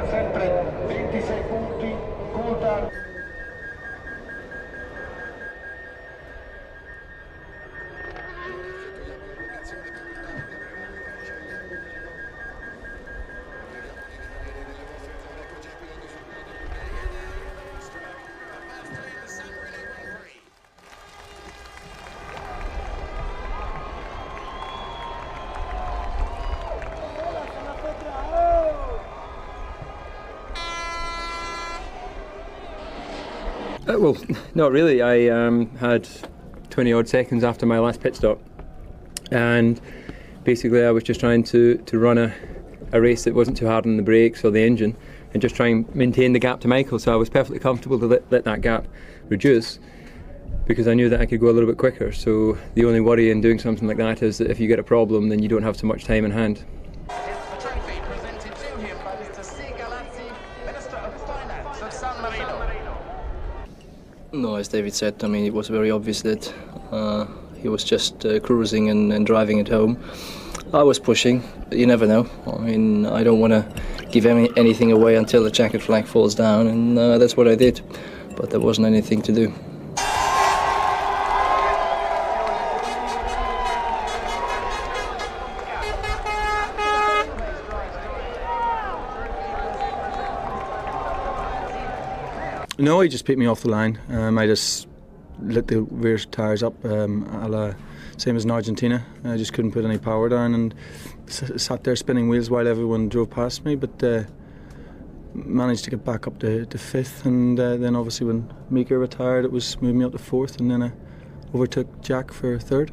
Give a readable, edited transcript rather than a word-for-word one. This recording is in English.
sempre 26 punti, Coulthard. Well, not really. I had 20 odd seconds after my last pit stop, and basically I was just trying to run a race that wasn't too hard on the brakes or the engine, and just try and maintain the gap to Michael. So I was perfectly comfortable to let that gap reduce, because I knew that I could go a little bit quicker. So the only worry in doing something like that is that if you get a problem, then you don't have so much time in hand. The trophy presented to him by Mr. C. Galazzi, Minister of Finance of San Marino. No, as David said, I mean, it was very obvious that he was just cruising and driving it home. I was pushing, but you never know. I mean, I don't want to give anything away until the checkered flag falls down, and that's what I did. But there wasn't anything to do. No, he just picked me off the line. I just lit the rear tyres up, same as in Argentina. I just couldn't put any power down and sat there spinning wheels while everyone drove past me, but managed to get back up to fifth, and then obviously when Mika retired it was moving me up to fourth, and then I overtook Jack for third.